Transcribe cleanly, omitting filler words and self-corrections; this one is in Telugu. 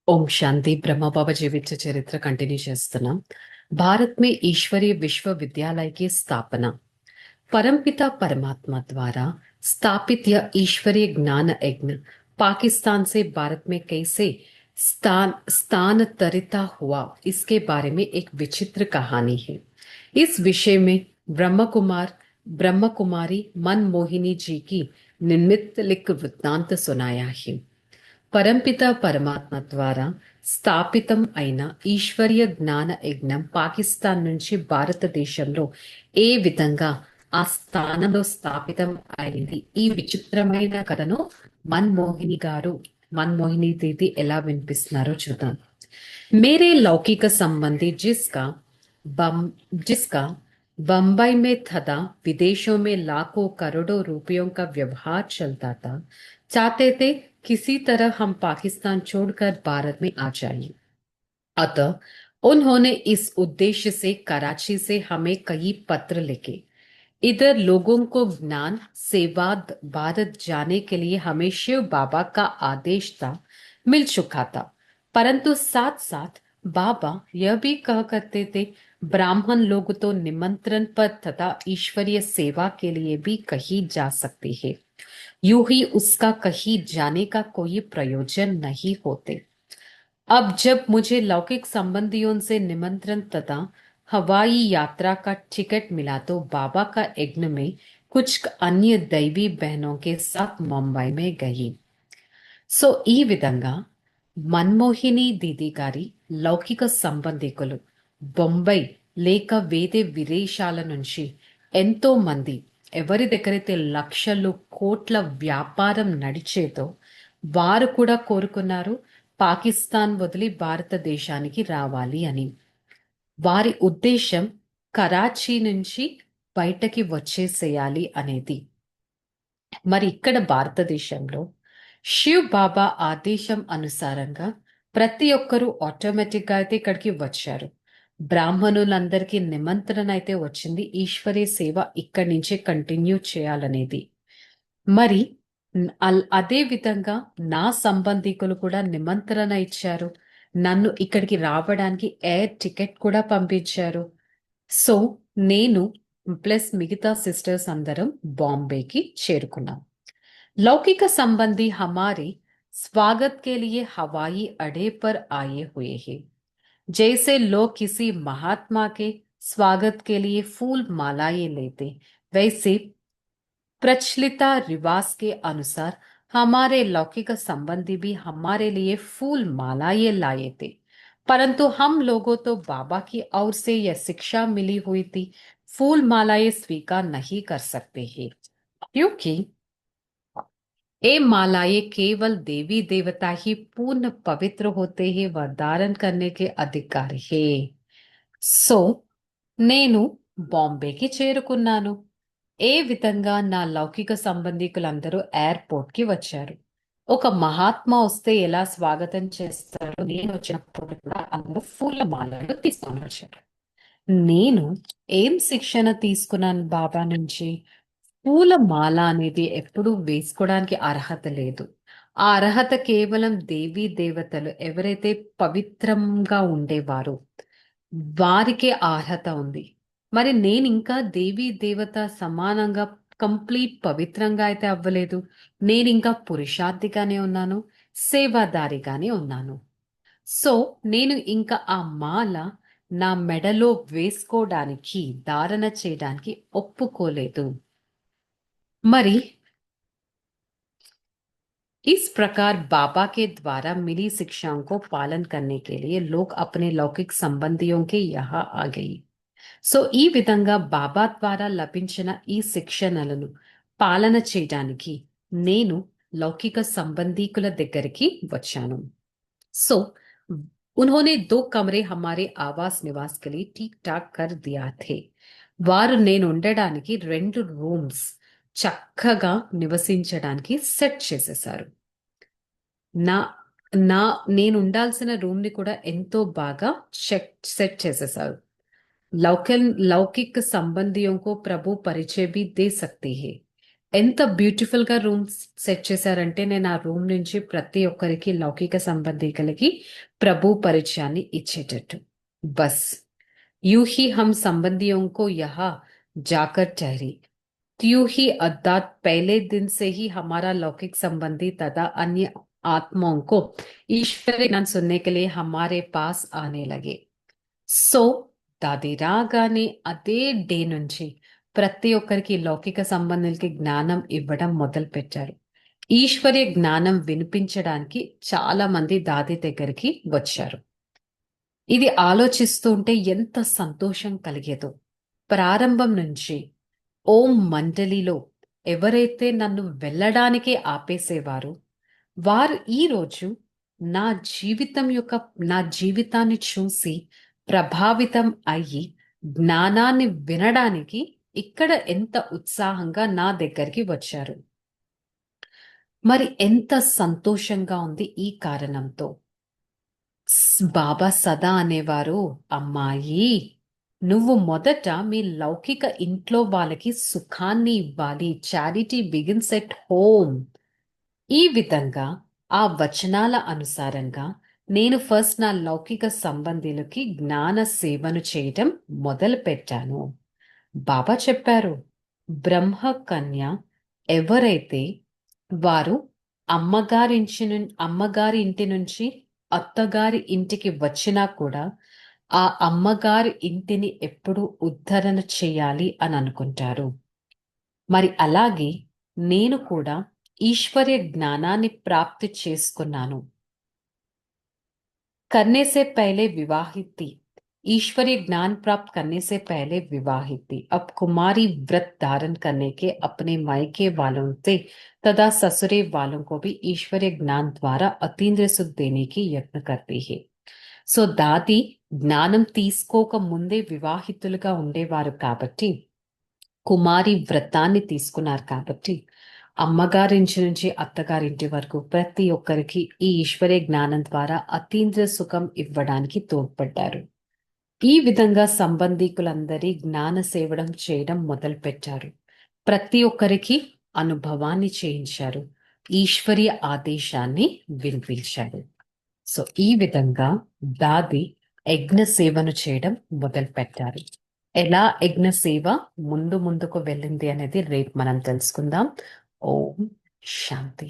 ओम शांति ब्रह्मा बाबा जीवित चरित्र कंटिन्यू చేస్తున్నాం. भारत में ईश्वरीय विश्वविद्यालय की स्थापना परमपिता परमात्मा द्वारा स्थापित यह ईश्वरीय ज्ञान यज्ञ पाकिस्तान से भारत में कैसे स्थानांतरित हुआ, इसके बारे में एक विचित्र कहानी है. इस विषय में ब्रह्म कुमारी मनमोहिनी जी की निमित्त लिख वृत्तांत सुनाया है. పరంపిత పరమాత్మ ద్వారా స్థాపితం అయిన ఈశ్వరీయ జ్ఞాన యజ్ఞం పాకిస్తాన్ నుంచి భారతదేశంలో ఏ విధంగా ఆ స్థానంలో స్థాపితం అయింది, ఈ విచిత్రమైన కథను మన్మోహిని దీది ఎలా వినిపిస్తున్నారో చూద్దాం. मेरे लौकिक संबंधी जिसका बम्बई में तथा विदेशों में लाखों करोड़ों रुपयों का व्यवहार चलता था, चाहते थे किसी तरह हम पाकिस्तान छोड़कर भारत में आ जाएं. अतः उन्होंने इस उद्देश्य से कराची से हमें कई पत्र लिखे. इधर लोगों को ज्ञान सेवा भारत जाने के लिए हमें शिव बाबा का आदेश था मिल चुका था, परंतु साथ साथ बाबा यह भी कह करते थे ब्राह्मण लोग तो निमंत्रण पर तथा ईश्वरीय सेवा के लिए भी कहीं जा सकते हैं, यूं ही उसका कहीं जाने का कोई प्रयोजन नहीं होते. अब जब मुझे लौकिक संबंधियों से निमंत्रण तथा हवाई यात्रा का टिकट मिला तो बाबा का यज्ञ में कुछ अन्य दैवी बहनों के साथ मुंबई में गई. సో ఈ విధంగా మన్మోహిని దీది గారి లౌకిక సంబంధికులు బొంబాయి లేక వేరే విదేశాల నుంచి ఎంతో మంది, ఎవరి దగ్గరైతే లక్షలు కోట్ల వ్యాపారం నడిచేదో వారు కూడా కోరుకున్నారు పాకిస్తాన్ వదిలి భారతదేశానికి రావాలి అని. వారి ఉద్దేశం కరాచీ నుంచి బయటకి వచ్చేసేయాలి అనేది. మరి ఇక్కడ భారతదేశంలో శివ్ బాబా ఆదేశం అనుసారంగా ప్రతి ఒక్కరూ ఆటోమేటిక్ గా అయితే ఇక్కడికి వచ్చారు. బ్రాహ్మణులందరికీ నిమంత్రణ అయితే వచ్చింది, ఈశ్వరీ సేవ ఇక్కడి నుంచే కంటిన్యూ చేయాలనేది. మరి అదే విధంగా నా సంబంధికులు కూడా నిమంత్రణ ఇచ్చారు, నన్ను ఇక్కడికి రావడానికి ఎయిర్ టికెట్ కూడా పంపించారు. సో నేను ప్లస్ మిగతా సిస్టర్స్ అందరం బాంబేకి చేరుకున్నాం. लौकिक संबंधी हमारे स्वागत के लिए हवाई अड्डे पर आए हुए हैं. जैसे लोग किसी महात्मा के स्वागत के लिए फूल मालाएं लेते, वैसे प्रचलित रिवाज के अनुसार हमारे लौकिक संबंधी भी हमारे लिए फूल मालाएं लाए थे. परंतु हम लोगों तो बाबा की ओर से यह शिक्षा मिली हुई थी, फूल मालाएं स्वीकार नहीं कर सकते हैं, क्योंकि ये मालाएं केवल देवी देवता ही पूर्ण पवित्र होते हैं व धारण करने के अधिकार है. సో నేను బాంబేకి చేరుకున్నాను. ఏ విధంగా నా లౌకిక సంబంధికులందరూ ఎయిర్పోర్ట్ కి వచ్చారు. ఒక మహాత్మా వస్తే ఎలా స్వాగతం చేస్తారో నేను వచ్చినప్పుడు కూడా అందరూ పూల మాలలు తీసుకొని వచ్చారు. నేను ఏం శిక్షణ తీసుకున్నాను బాబా నుంచి? పూల మాల అనేది ఎప్పుడు వేసుకోవడానికి అర్హత లేదు. ఆ అర్హత కేవలం దేవీ దేవతలు ఎవరైతే పవిత్రంగా ఉండేవారో వారికే అర్హత ఉంది. మరి నేను ఇంకా దేవీ దేవత సమానంగా కంప్లీట్ పవిత్రంగా అయితే అవ్వలేదు. నేను ఇంకా పురుషార్థిగానే ఉన్నాను, సేవాదారిగానే ఉన్నాను. సో నేను ఇంకా ఆ మాల నా మెడలో వేసుకోవడానికి, ధారణ చేయడానికి ఒప్పుకోలేదు. మరి इस प्रकार बाबा के द्वारा मिली शिक्षाओं को पालन करने के लिए लोग अपने लौकिक संबंधियों के यहाँ आ गई. సో ఈ విధంగా బాబా ద్వారా లభించిన ఈ శిక్షణలను పాలన చేయడానికి నేను లౌకిక సంబంధీకుల దగ్గరికి వచ్చాను. సో उन्होंने 2 कमरे हमारे आवास निवास के लिए ठीक ठाक कर दिया थे. వారు నేను ఉండడానికి 2 రూమ్స్ చక్కగా నివసించడానికి సెట్ చేసేశారు. నా నా నేను ఉండాల్సిన రూమ్ ని కూడా ఎంతో బాగా సెట్ చేసేశారు. लौकिक संबंधियों को प्रभु परिचय भी दे सकते हैं. ఎంత బ్యూటిఫుల్ గా రూమ్ సెట్ చేశారంటే నేను ఆ రూమ్ నుంచి ప్రతి ఒక్కరికి లౌకిక సంబంధికులకి ప్రభు పరిచయాన్ని ఇచ్చేటట్టు. బస్ यूं ही हम संबंधियों को यहाँ जाकर ठहरी, त्यों ही अर्थात पहले दिन से ही हमारा लौकिक संबंधी तथा अन्य आत्माओं को ईश्वरी ज्ञान सुनने के लिए हमारे पास आने लगे. సో దాది రాగానే అదే డే నుంచి ప్రతి ఒక్కరికి లౌకిక సంబంధులకి జ్ఞానం ఇవ్వడం మొదలు పెట్టారు. ఈశ్వర్య జ్ఞానం వినిపించడానికి చాలా మంది దాది దగ్గరికి వచ్చారు. ఇది ఆలోచిస్తూ ఉంటే ఎంత సంతోషం కలిగేదో. ప్రారంభం నుంచి ఓం మండలిలో ఎవరైతే నన్ను వెళ్ళడానికే ఆపేసేవారు, వారు ఈరోజు నా నా జీవితాన్ని చూసి ప్రభావితం అయ్యి జ్ఞానాన్ని వినడానికి ఇక్కడ ఎంత ఉత్సాహంగా నా దగ్గరికి వచ్చారు. మరి ఎంత సంతోషంగా ఉంది ఈ కారణంతో. బాబా సదా అనేవారు, అమ్మాయి నువ్వు మొదట మీ లౌకిక ఇంట్లో వాళ్ళకి సుఖాన్ని ఇవ్వాలి. Charity begins at home. ఈ విధంగా ఆ వచనాల అనుసారంగా నేను ఫస్ట్ నా లౌకిక సంబంధీలకి జ్ఞాన సేవను చేయటం మొదలు పెట్టాను. బాబా చెప్పారు, బ్రహ్మ కన్య ఎవరైతే వారు అమ్మగారి ఇంటి నుంచి అత్తగారి ఇంటికి వచ్చినా కూడా ఆ అమ్మగారి ఇంటిని ఎప్పుడు ఉద్ధరణ చేయాలి అని అనుకుంటారు. మరి అలాగే నేను కూడా ఈశ్వర్య జ్ఞానాన్ని ప్రాప్తి చేసుకున్నాను. करने से पहले विवाहित थी, ईश्वरीय ज्ञान प्राप्त करने से पहले विवाहित थी. अब कुमारी व्रत धारण करने के अपने मायके वालों से तथा ससुरे वालों को भी ईश्वरीय ज्ञान द्वारा अतीन्द्रिय सुख देने की यत्न करती है. సో దాది జ్ఞానం తీసుకోక ముందే వివాహితులుగా ఉండేవారు కాబట్టి, కుమారి వ్రతాన్ని తీసుకున్నారు కాబట్టి, అమ్మగారింటి నుంచి అత్తగారింటి వరకు ప్రతి ఒక్కరికి ఈ ఈశ్వరే జ్ఞానం ద్వారా అతీంద్ర సుఖం ఇవ్వడానికి తోడ్పడ్డారు. ఈ విధంగా సంబంధికులందరి జ్ఞాన సేవడం చేయడం మొదలుపెట్టారు. ప్రతి ఒక్కరికి అనుభవాన్ని చేయించారు. ఈశ్వరీయ ఆదేశాన్ని వినిపించారు. సో ఈ విధంగా దాది యజ్ఞ సేవను చేయడం మొదలు పెట్టారు. ఎలా యజ్ఞ సేవ ముందుకు వెళ్ళింది అనేది రేపు మనం తెలుసుకుందాం. ఓం శాంతి.